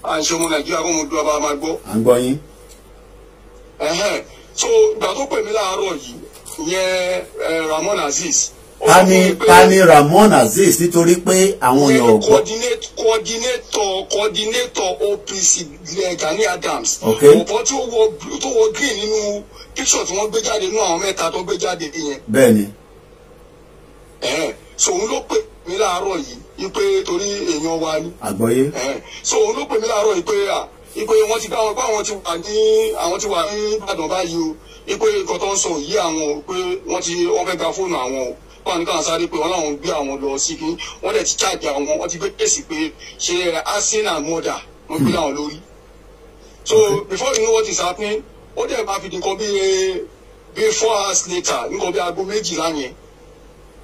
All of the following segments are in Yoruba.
à ń ṣe ọmọ Nàìjíríà kó mo dúró bá máa gbọ́. à ń gbọ́ yín. So ìgbà tó pè mí láàárọ̀ yìí ìyẹn Ramon Azeez. ta ni Ramon Azeez nítorí pé àwọn èèyàn ò gbọ́. coordinator OPC Gani Adams. Okay. ọ̀pọ̀ tó wọ green nínú picture tí wọ́n gbé jáde nínú àwọn mẹ́ta tó gbé jáde yẹn. bẹ́ẹ̀ni. So òun ló pè mí láàárọ̀ yìí pé torí èèyàn wa ni. àgbọ́yé. So òun ló pè mí láàárọ̀ yìí pé wọ́n ti bá wọn pé àwọn ti wà ní Ìbàdàn báyìí o ipe nǹkan tó ń sọ yìí àwọn pé wọ́n fẹ́ gba fóònù àwọn o wọ́n ní káwọn sáré pé wọ́n láwọn gbé àwọn lọ sí kí wọ́n dẹ̀ ti charge àwọn wọ́n ti gbé kéèsì pé ṣe arson and murder wọ́n gbé láwọn lórí. So before you know what is happening ó dẹ̀ máa fi di nǹkan bí 4 hours later nǹkan bí aago 12 yẹn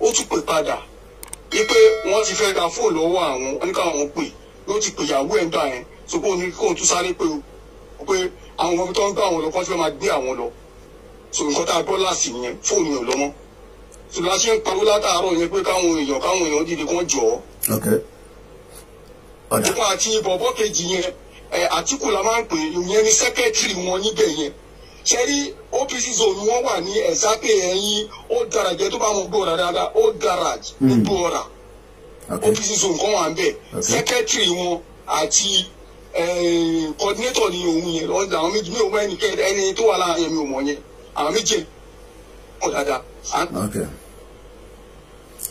ó tún pè padà wípé wọ́n ti fẹ́ gba fóònù lọ́wọ́ àwọn wọ́n ní káwọn pè ló ti pè ìyàwó ẹ̀ ń gbà yẹn so kó ní kó tún sáré pé àwọn ọmọ tó ń gbé àwọn lọ kó tí wọ́n máa gbé àwọn lọ so nǹkan tá a gbọ́ láti yẹn fóònù yẹn lọ́mọ́ so la ṣe ń parọ́ látàárọ̀ yẹn pé káwọn èèyàn dìde kán jọ ọ́. nípa àti bọ̀bọ́ kejì yẹn Àtíkù la máa ń pè ìyẹn ní sẹ́kẹ́tìrì wọn níbẹ̀ yẹn ṣe rí OPC zone wọn wà ní ẹ̀sákè ẹ̀yìn ó dára jẹ́ tó bá wọn gbọ́ dáadáa ó garage gbogbo ọ̀rà OPC zone kan wà ń bẹ̀ sẹ́kẹ́tìrì wọn àti coordinator ni òun yẹn lọ́dọ̀ àwọn méjì mi ò mọ ẹni tó wà láàrin mi ò mọ̀ yẹn àwọn méjì ọ̀ dáadáa.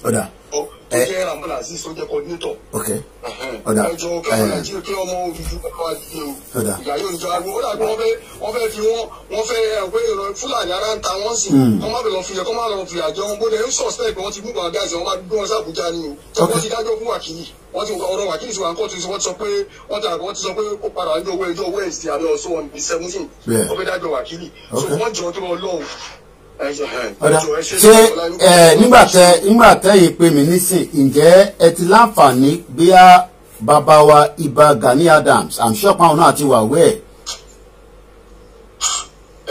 ọ̀dà. tó jẹ́ Ramon Azeez tó jẹ́ coordinator. ọ̀dà. ẹjọ́ kẹ́kọ̀ọ́ Nàìjíríà kí ọmọ òfìfú kẹ́kọ̀ọ́ àdìyẹ o. ìyá yóò jọ àgbo ó dàbí wọ́n fẹ́ fi wọ́n fẹ́ pé Fúlàní ara ń ta wọ́n sì. kọ́ má bẹ̀ lọ fìyà kọ́ má lọ fìyà jẹ wọn bóde ń suspect wọ́n ti mú bàgá ẹ̀sìn wọn máa gbé wọn sàbújá ni o. wọ́n ti dájọ́ fún wákìlì wọ́n ti ọ̀rọ̀ wákìlì sí wa ń kọ́ tó wọ́n ti sọ pé wọ́n ti sọ pé ó padà ní owó ẹjọ́ Wednesday àbí ọ̀ṣọ́ on the 17th wọ́n fẹ́ dájọ́ wákìlì so wọ́n jọ tó lọ lọ́hùn. ṣé nígbà tẹ́yìn pé mi nísìn ǹjẹ́ ẹ ti láǹfààní bí a bàbá wa Ìbà Gani Adams I'm sure pàwọn náà ti wà wẹ́ẹ̀.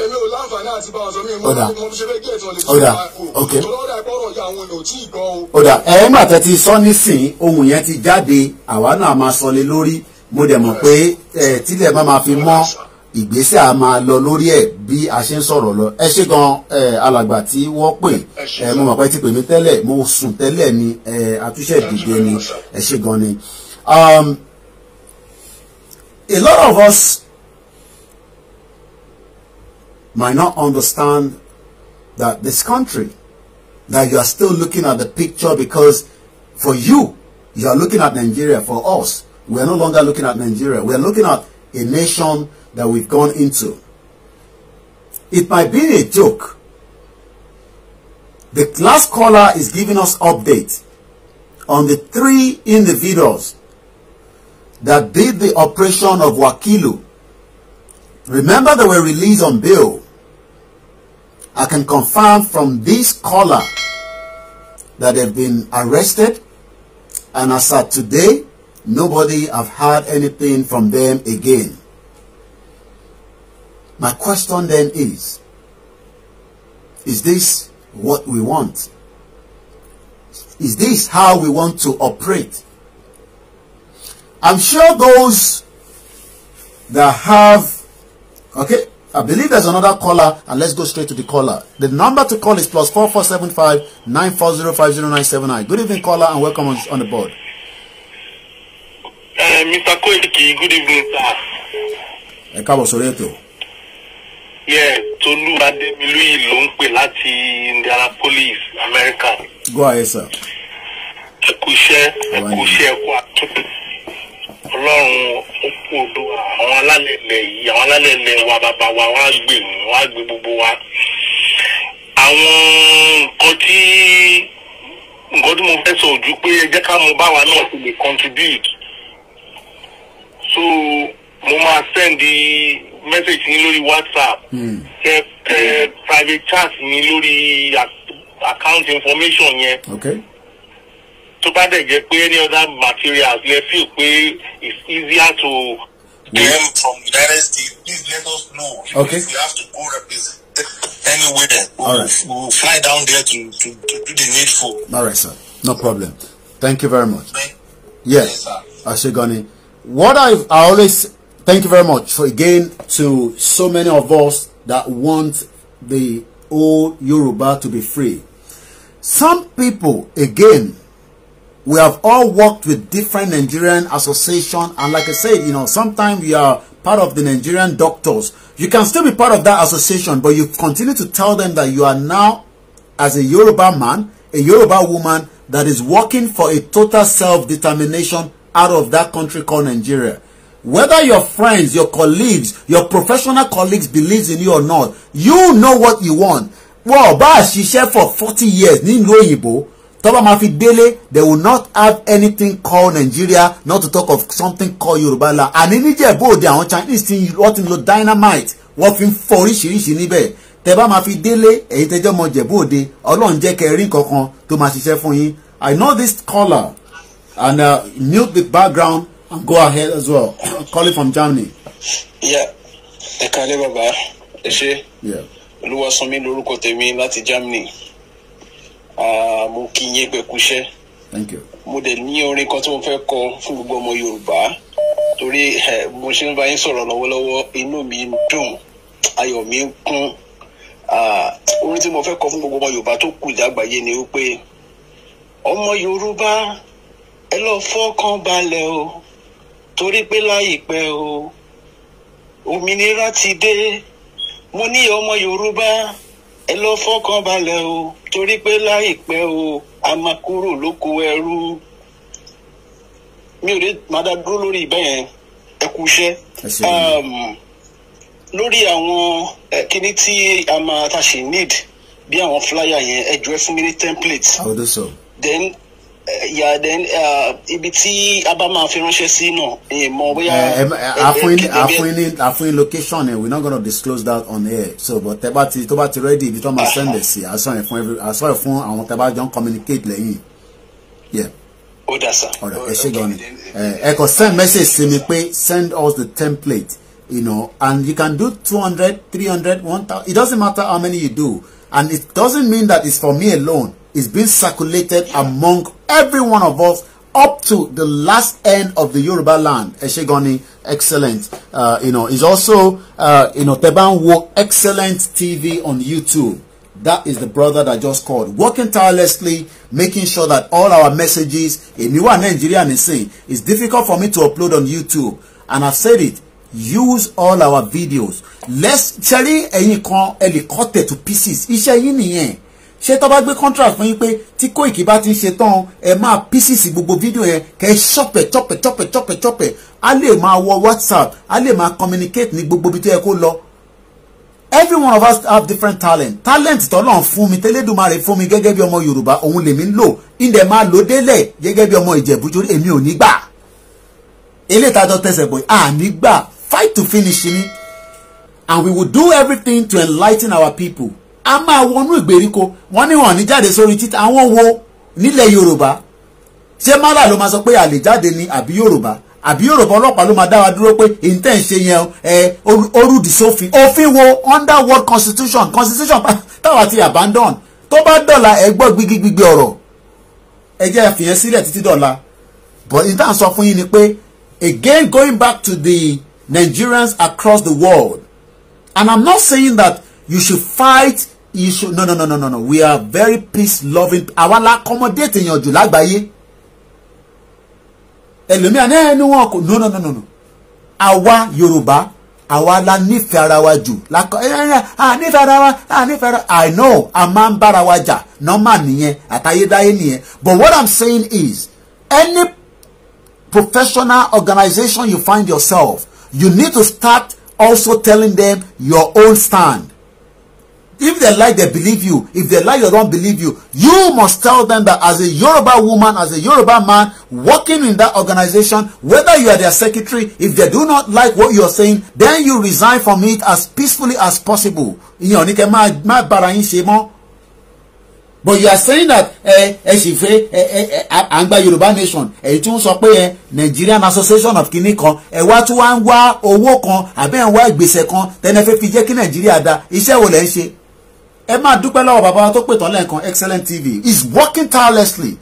èmi ò láǹfààní àti bá wọn sọ mí mo ṣe fẹ́ gé ẹ̀tọ́ lè fi ṣe àkó tó lọ́dà ìpọ́rọ̀ ya àwọn èèyàn tí ì gbọ́ o. ọ̀dà nígbà tẹ́ ti sọ nísìn ohun yẹn ti jáde àwa náà máa sọ lé lórí mo dẹ̀ mọ̀ pé tílẹ̀ bá máa fi mọ́ ìgbésẹ̀ a máa lọ lórí ẹ̀ bí a ṣe ń sọ̀rọ̀ lọ ẹ ṣé gan alàgbà tí wọ́n pè mo mọ̀ pé ti pè mí tẹ́lẹ̀ mo sùn tẹ́lẹ̀ ni àtúnṣe dìde ni ẹ ṣé gan ni. A lot of us might not understand that this country, that you are still looking at the picture because for you are looking at Nigeria. For us, we are no longer looking at Nigeria. We are looking at a nation that we've gone into. It might be a joke. The last caller is giving us update on the 3 individuals that did the operation of Wakilu. Remember, they were released on bail. I can confirm from this caller that they've been arrested, and as of today, nobody have heard anything from them again. My question then is this what we want? Is this how we want to operate? I'm sure those that have, okay, I believe there's another caller, and let's go straight to the caller. The number to call is +4475 940509979. Good evening, caller, and welcome on the board. Mr. Koiki, good evening, sir. Ẹ káàbọ̀ sórí ètò. Yeah, Tolu Ademiluyi ló ń pè láti Indianapolis, America. Go ahead, sir. Ẹ kú iṣẹ́, ẹ kú àtúntò. Ọlọ́run ó kú odò àwọn alálẹ̀lẹ̀ yìí, àwọn alálẹ̀lẹ̀ wa bàbá wa wá gbè mí, wá gbé gbogbo wa. Àwọn nǹkan tí mo fẹ́ sọ ojú pé ẹ jẹ́ ká mọ báwa náà ti lè contribute. So mo máa send the message ní lórí WhatsApp. Private chat ní lórí account information yẹn. Okay. tó bá dẹ̀ jẹ́ pé any other materials lè feel pé it's easier to get from the United States, please let us know. Okay. If you have to go represent anywhere, we'll fly down there to do the needful. All right, sir. No problem. Thank you very much. Yes, Ashegani. what I always thank you very much for again to so many of us that want the old Yoruba to be free. Some people, again, we have all worked with different Nigerian association, and like I said, you know, sometimes you are part of the Nigerian doctors. You can still be part of that association, but you continue to tell them that you are now, as a Yoruba man, a Yoruba woman, that is working for a total self-determination out of that country called Nigeria. Whether your friends, your colleagues, your professional colleagues believes in you or not, you know what you want. Well, bá ṣiṣẹ́ for 40 years nílùú òyìnbó, tó bá máa fi délé, they will not have anything called Nigeria, not to talk of something called Yoruba land. Àní níjẹ̀bú òde àwọn Chinese tí wọ́n ti lo dynamite, wọ́n fi ń fọ́ oríṣiríṣi níbẹ̀. Tẹ́ bá máa fi délé, èyí tẹ́jọ́ mọ Jẹ̀bú Òde, Ọlọ́run jẹ́ kẹ́ rí nǹkankan tó máa ṣiṣẹ́ fún yín. I know this caller, and mute the background and go ahead as well. Calling from Germany. Yeah, ẹ káalẹ́ bàbá, ẹ ṣé. Yeah. Olúwaṣánmi lórúkọ tèmi láti Germany. Mo kí yín pé kú iṣẹ́. Thank you. Mo dẹ̀ ní orin kan tí mo fẹ́ kọ fún gbogbo ọmọ Yorùbá. Torí mo ṣe ń bá yín sọ̀rọ̀ lọ́wọ́lọ́wọ́, inú mi ń dùn, ayọ̀ mi ń kún. Orin tí mo fẹ́ kọ fún gbogbo ọmọ Yorùbá tó kù lágbàáyé ni wípé ọmọ Yorùbá ẹ lọ fọkàn balẹ̀ o, torí pé láìpẹ́ o òmìnira ti dé. Mo ní ọmọ Yorùbá ẹ lọ fọkàn balẹ̀ o, torí pé láìpẹ́ o a máa kúrò lóko ẹrú. Mi ò lè máa dá dúró lórí ìbẹ́yẹn, ẹ kú iṣẹ́. Lórí àwọn kíní tí a máa ta ṣe need bí àwọn flyer yẹn, ẹ jọ̀ọ́ ẹ fún mi ní template. I will do so. Then ibi tí a bá máa fi ránṣẹ́ sí náà mọ̀ bóyá àfún location we're not going to disclose that on air, so but tó bá ti ready ibi tó máa send it sí àsọyìn fún àwọn tẹ́ bá jọ communicate lẹ́yìn. Yeah. Ó dà sá. Ọ̀rẹ́ ẹ ṣé gan ni. Ẹ kò send message sí mi pé send us the template, you know, and you can do 200, 300, 1,000. It doesn't matter how many you do, and it doesn't mean that it's for me alone. It's been circulated among every one of us up to the last end of the Yoruba land. Eshegoni, excellent. You know, it's also, you know, Tebanwo, excellent TV on YouTube. That is the brother that just called. Working tirelessly, making sure that all our messages, in Nigeria and saying, it's difficult for me to upload on YouTube. And I've said it, use all our videos. Let's, Cherry, helicopter to pieces. Ṣé tó bá gbé contract fún yín pé tí Koiki bá ti ń ṣe tán ẹ máa pieces gbogbo video yẹn kẹ́ chop a lè máa wọ WhatsApp, a lè máa communicate ní gbogbo bí tó yẹ kó lọ. Every one of us have different talent tọ́lọ́run fún mi tẹ́lẹ̀dùmarè fún mi gẹ́gẹ́ bí ọmọ Yorùbá òun lèmi ń lò ìdẹ̀ máa lò délẹ̀ gẹ́gẹ́ bí ọmọ Ìjẹ̀bú torí èmi ò ní gbà eléyìí tájọ́ tẹ̀sẹ̀ bọ̀ à ní gbà fight to finish ni, and we will do everything to enlighten our people. A máa wọnú ìgbèríko wọ́n ní wọ́n ní jáde sórí títà àwọn wo nílẹ̀ Yorùbá ṣé mara ló máa sọ pé a lè jáde ní àbí Yorùbá ọlọ́pàá ló máa dá wa dúró pé intent ṣe yẹn orúdì sófin òfin wo under world constitution táwa ti abandon tó bá dọ̀la ẹ gbọ́ gbígbígbí ọ̀rọ̀ ẹ jẹ́ àfihàn sílẹ̀ títí dọ̀la, but in terms of fún yín ni pé again going back to the Nigerians across the world, and I'm not saying that you should fight. You should no. We are very peace loving. Àwa la accommodate èèyàn jù lágbàáyé. Ẹlòmíà ní ẹnu wọn kò no. Àwa Yorùbá, àwa la nífẹ̀ẹ́ ara wa jù. Nífẹ̀ẹ́ ara wa. I know a máa ń bára wa jà. Normal nìyẹn, àtayédáyé nìyẹn. But what I'm saying is, any professional organization you find yourself, you need to start also telling them your own stand. If they like, they believe you. If they like, they don't believe you. You must tell them that as a Yoruba woman, as a Yoruba man, working in that organization, whether you are their secretary, if they do not like what you are saying, then you resign from it as peacefully as possible. But you are saying that Angba Yoruba Nation, Nigerian Association of Kinikan, wá tún wá ń wá owó kan, àbí ń wá ìgbésẹ̀ kan, tẹ́nẹ́ fi jẹ́ kí Nigeria dá, iṣẹ́ wo lẹ ń ṣe? Ẹ máa dúpẹ́ lọ́wọ́ bàbá tó pè tán lẹ́ẹ̀kan, excellent TV is working tirelessly.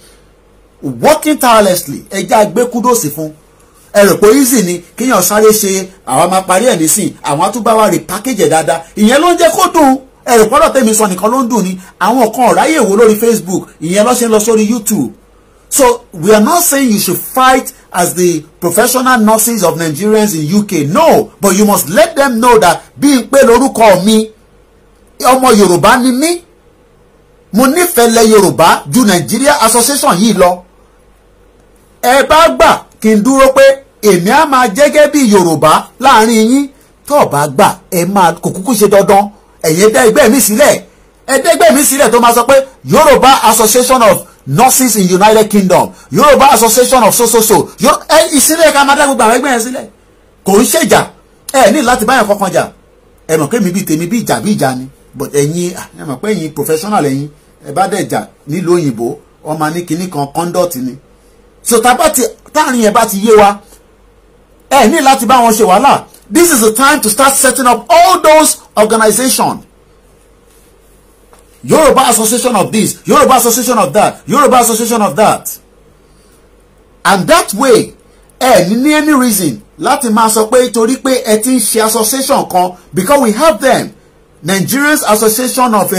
Ẹ jẹ́ àgbé kúdòsì fún. ẹ rò pé easy ni kíyàn sáré ṣe àwọn máa parí ẹ̀ nísìn àwọn àtúbà wa repackage ẹ̀ dáadáa ìyẹn ló ń jẹ́ kó dùn ẹ rò pọ́dọ̀ tèmi sọ nìkan ló ń dùn ni àwọn kan ọ̀ráyè wò lórí Facebook ìyẹn ló ṣe ń lọ sórí YouTube. So we are not saying you should fight as the professional nurses of Nigerians in UK. No, but you must let them know that bí n pé lórúkọ mi ọmọ Yorùbá ni mí mo nífẹ̀ẹ́ lẹ Yorùbá ju Nigeria Association yìí lọ. Ẹ bá gbà kí n dúró pé èmi á máa jẹ́gẹ́ bí Yorùbá láàrin yín tó o bá gbà ẹ máa kò kúkú ṣe dandan ẹ̀yin ẹ̀dá ẹgbẹ́ mi sílẹ̀ ẹ̀dá ẹgbẹ́ mi sílẹ̀ tó máa sọ pé Yorùbá Association of Nurses in United Kingdom Yorùbá Association of so ìsílẹ̀ ká máa dá gbogbo àwọn ẹgbẹ́ yẹn sílẹ̀ kò ń ṣèjà ẹ ní láti báyọ̀ kankan jà ẹ mọ̀ pé mi bíi tèmi bí ìjà ni but ẹ̀yin ẹ mọ̀ pé ẹ̀yin professional ẹ̀yin ẹ bá dẹ̀ jà nílùú òyìnbó wọ́n máa ní kinní kan conduct ni so táàrin yẹn bá ti yé wa ẹ ní láti bá wọn ṣe wàhálà. This is the time to start setting up all those organizations. Yoruba Association of this, Yoruba Association of that, Yoruba Association of that. And that way, ní any reason láti máa sọ pé torí pé ẹ ti ń ṣe association kan because we have them. Nigerians Association of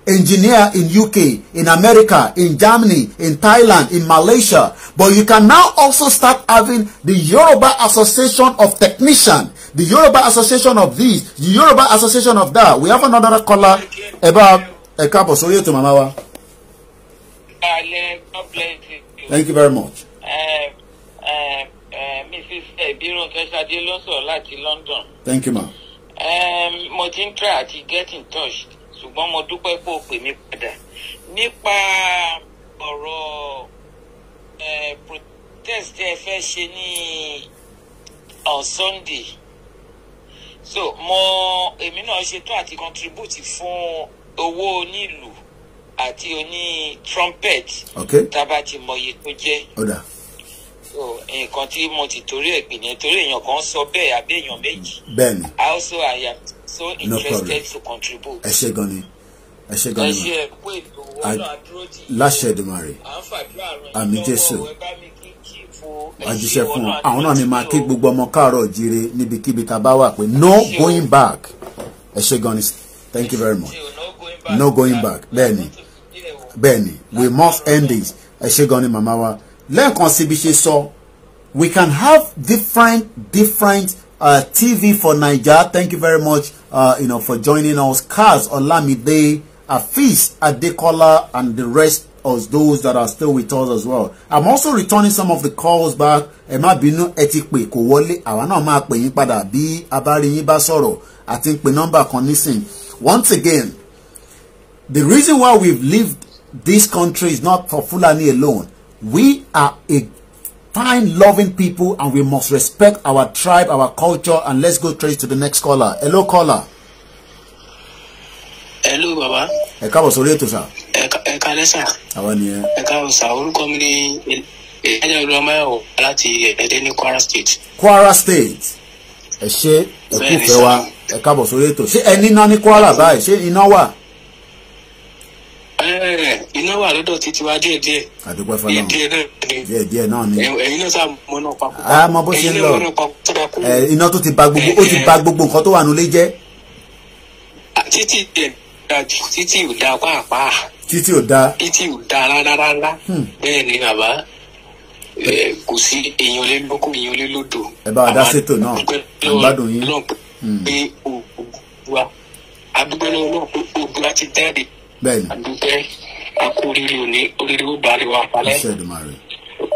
Engineer in UK, in America, in Germany, in Thailand, in Malaysia. But you can now also start having the Yoruba Association of Technician, the Yoruba Association of this, the Yoruba Association of that. We have another caller about a couple. Sorry to Mama. Thank you very much. Mrs. Ebiro Kesade Loso láti London. Thank you, ma. Mo ti ń try àti get in touch ṣùgbọ́n mo dúpẹ́ pé o pè mí padà nípa ọ̀rọ̀ protest tí ẹ fẹ́ ṣe ní on Sunday. So èmi náà ṣetán àti contribute fún owó onílù àti oní trumpet. Okay. Tábà ti mọ iye tó jẹ́. Ọ̀dà. So nǹkan tí mo ti torí ẹ̀ pè ní torí èèyàn kan sọ bẹ́ẹ̀ àbí èèyàn méjì. Bẹ́ẹ̀ni. I am so interested to contribute. Ẹ ṣé gan ni. Ẹ ṣé gan ni. Ẹ ṣe ẹ̀kú ètò wọn náà dúró tì. Láṣẹ Èdùmàrè. À ń fàdúrà ràn yín Àmín Jésù. lọ́wọ́ ẹ bá mi kí fún àjíṣẹ́ fún wọn àwọn náà ni máa kí gbogbo ọmọ káàárọ̀ jíire níbikíbi tá a bá wà pé no going back. Ẹ ṣé gan ni. Thank you very much. No going back. Bẹ́ẹ̀ni we must end this. Ẹ ṣé gan ni màmá wa. Lẹ́ẹ̀kan síbi ṣe sọ we can have different TV for Naija. Thank you very much for joining us. Kaz Olamide, Afis Adekola, and the rest of those that are still with us as well. I'm also returning some of the calls back. Ẹ má bínú ẹ ti pè kò wọlé àwa náà máa pè yín padà bí abárí yín bá sọ̀rọ̀ àti pè nọ́mbà kan nísìn. Once again, the reason why we've lived this country is not for Fulani alone. We are a fine, loving people, and we must respect our tribe, our culture. And let's go straight to the next caller. Hello, caller. Hello, Baba. Ẹ káàbọ̀ sórí ètò sà. Ẹ káalẹ́ sà. Àwa nìyẹn. Ẹ káàbọ̀ sà. Orúkọ mi ni Ẹ̀jẹ̀ Olúwamáyọ̀ láti Ẹ̀dẹ́ ní Kwara State. Kwara State. Ẹ ṣé ẹ kú fẹ́ wa. Ẹ káàbọ̀ sórí ètò. Ṣé ẹ níná ní Kwara báyìí? Ṣé iná wà? Iná wà lọ́dọ̀ títí wa díẹ̀díẹ̀. Àdúpẹ́ fọlọ́run. Díẹ̀díẹ̀ náà ni. Ẹ̀yin náà sá mọ́ náà papọ̀. A mọ bó ṣe ń lọ. Iná tó ti ba gbogbo nǹkan tó wà nílé jẹ́. Títí ò da pàápàá. Títí ò da. Títí ò da rárá. Bẹ́ẹ̀ ni bàbá. Kò sí èèyàn lé lóko èèyàn lé lódò. Ẹ bá wa dá sétò náà. Àgbàdùn yín. Pé Oòduà adúgbò náà pé Oòduà ti jáde. Bẹ́ẹ̀ni. Adúpẹ́ akó oríire òní oríire ó bá wa kalẹ̀. Àṣẹ Èdùmàrè.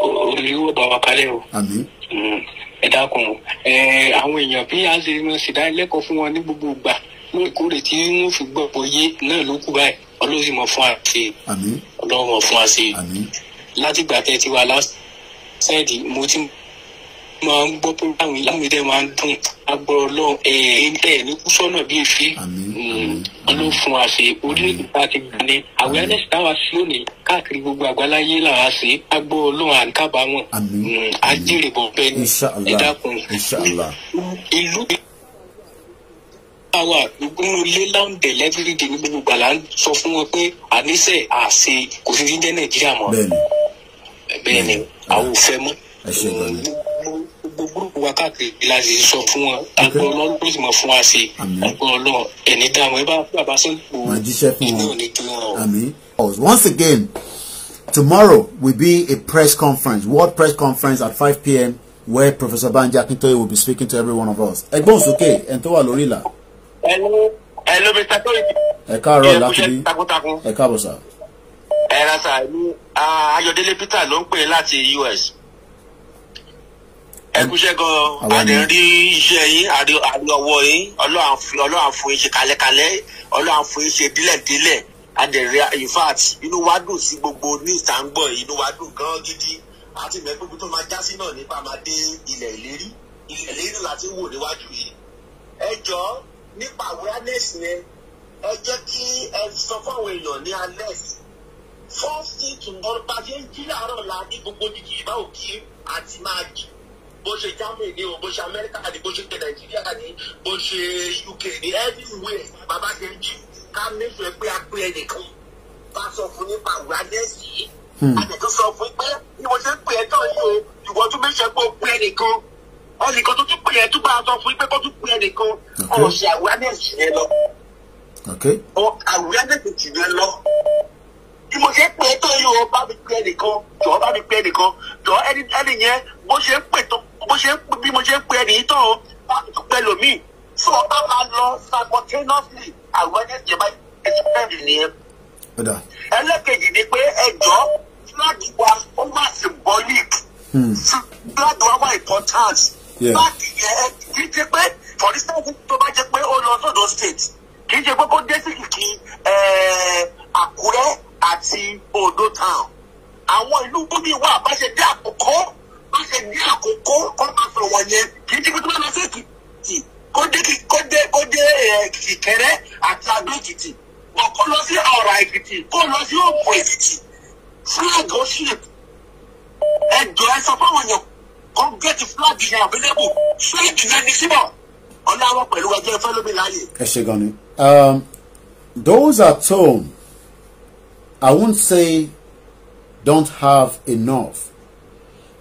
Oríire ó bá wa kalẹ̀ o. Àmín. Ẹ dákun àwọn èèyàn bí a ṣe máa ṣèdánilẹ́kọ̀ọ́ fún wọn ní gbogbo ìgbà lóòrèkóòrè tí wọ́n fi gbọ́ bóyé náà ló kú báyìí Ọlọ́run sì mọ̀ fún wa ṣe. Àmín. Ọlọ́run mọ̀ fún wa ṣe. Àmín. Láti ìgbà tẹ́ ti wà lásìdì mo ti máa ń gbọ́ programu yìí láwọn ìdẹ́ máa ń dùn agbọ́rọ̀ Ọlọ́run ní kúsọ́nà bí èéfín. Ọlọ́run fún wa ṣe orílẹ̀-èdè tá a ti gbà ní awareness táwa sí lónìí káàkiri gbogbo àgbáláyé làwa ṣe agbọ́rọ̀ Ọlọ́run àǹkábàámọ̀ ajírèbọ̀ bẹ́ẹ̀ ni ẹ dákun ìlú àwa gbogbo ilé láǹdẹ̀ lẹ́fírídì ní gbogbo gbàlá ń sọ fún wọn pé àníṣe àṣe kò sí jẹ́ Nàìjíríà mọ́ bẹ́ẹ̀ ni àwọn ò fẹ́ mọ́. Ẹ ṣé gan ni. Gbogbo wa káàkiri láti sọ fún wọn àgbọn Ọlọ́run ló sì mọ fún wa sí àgbọn Ọlọ́run ẹni táwọn ẹ bá bàbá Sunday Igboho ní kí wọn. Once again, tomorrow will be a press conference, world press conference at 5 p.m. where Professor Banji Akintoye will be speaking to every one of us. Ẹ̀gbọ́n sókè ẹni tó wà lórí ìlà. Hello Mr. Toyi. Ẹ káàárọ̀ láti bí. Ẹ káàbọ̀ sà. Ẹ ra sà ní Ayọ̀délé Peter ló ń pè láti US. Ẹ kúṣẹ́ gan-an, àdé rí iṣẹ́ yín, àrí ọwọ́ yín, Ọlọ́run fún yín ṣe kálẹ́kálẹ́, Ọlọ́run fún yín ṣe dílẹ̀dílẹ̀, àdé rí in fact inú wa dùn sí gbogbo news tá ń gbọ́ yìí, inú wa dùn gan-an gidi, àti mẹ́gbẹ́gbẹ́ tó máa já sí náà nípa máa dé ilẹ̀ ìlérí láti wò níwájú yìí. Ẹ jọ̀ọ́ nípa awareness yẹn, ẹ jẹ́ kí ẹ sọ fáwọn èèyàn ní alẹ́ first thing tomorrow bá ṣe ń jí láàárọ̀ la ní gbogbo jíjí ìbá òkè àti máa jì bó ṣe Germany ni o bó ṣe America ni bó ṣe Nàìjíríà ni bó ṣe UK ni everywhere bàbá ṣe ń jí ká mẹ́fẹ̀ẹ́ pé a pé ẹnìkan bá sọ fún nípa awareness yìí àtẹ̀tọ́ sọ fún pé bí mo ṣe ń pè ẹ́ tán yìí o ìwọ tún mẹ́fẹ̀ẹ́ pé ó pé ẹnìkan ọ̀nìkan tó tún pè ẹ́ tún bá a sọ fún pé kó tún pé ẹnìkan ọ̀ṣẹ̀ awareness yẹn lọ awareness yẹn lọ bí mo ṣe ń pè é tó yìí o bá mi pè ẹnìkan jọ̀ọ́ bá mi pè ẹnìkan jọ̀ọ́ ẹni yẹn bó ṣe ń pè tó bí mo ṣe ń pè ẹnì yìí tán o bá mi tún pè lòmíì so ọba máa lọ simultaneously awareness yẹn bá ẹsẹ̀ nìyẹn. ẹlẹ́kejì ni pé ẹjọ́ flag wa ó wà symbolic flag wa wà important flag yẹn kì í ṣe pé for instance tó bá jẹ́ pé ó lọ sọ́dọ̀ state kì í ṣe pé kó dé sí kìkì Àkúrẹ́ àti Ondo town àwọn ìlú gbòmí wà bá ṣe dé àkókò kó máa sọ wọn yẹn kì í ṣe pé tó bá lọ sí Èkìtì kó dé Ìkẹrẹ àti Adó Èkìtì wọn kó lọ sí Ọ̀rà Èkìtì kó lọ sí Ògùn Èkìtì flag ó ṣì ẹjọ ẹ sọ fáwọn èèyàn kó gẹ́tì flag yẹn available flag yẹn ní síbọ̀ ọlọ́wọ́ pẹ̀lú ẹjọ́ ìfẹ́ lómi láàyè. ẹ ṣe gan ni those at home I won't say don't have enough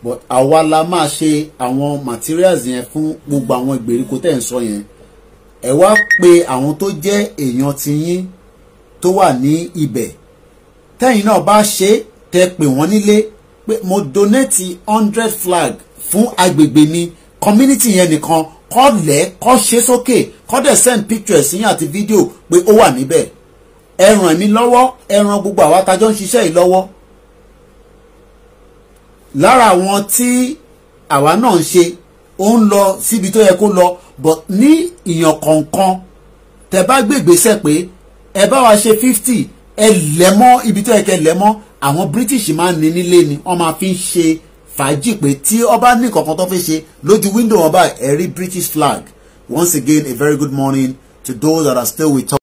but àwa la máa ṣe àwọn materials yẹn fún gbogbo àwọn ìgbèríko tẹ́ ń sọ yẹn ẹ wá pé àwọn tó jẹ́ èèyàn tiyín tó wà ní ibẹ̀ tẹ́yìn náà bá ṣe tẹ́ pè wọ́n nílé pé mo donate 100 flag fún agbègbè mi community yẹn nìkan kọ́ lẹ̀ kọ́ ṣe sókè kọ́ dẹ̀ send pictures yín àti video pé ó wà níbẹ̀ ẹ ràn mí lọ́wọ́ ẹ ràn gbogbo àwa tájọ́ ń ṣiṣẹ́ yìí lọ́wọ́ lára àwọn tí àwa náà ń ṣe ó ń lọ síbi tó yẹ kó lọ but ní ìyàn kọ̀ọ̀kan tẹ bá gbé ìgbésẹ̀ pé ẹ bá wa ṣe 50 ẹ lẹ́mọ́ ibi tó yẹ kẹ́ lẹ́mọ́ àwọn British máa ń ní nílé ni wọ́n máa fi ń ṣe fàájì pé tí ọba ní kankan tó fẹ́ ṣe lójú window wọn báyìí ẹ rí British flag. Once again, a very good morning to those that are still with us.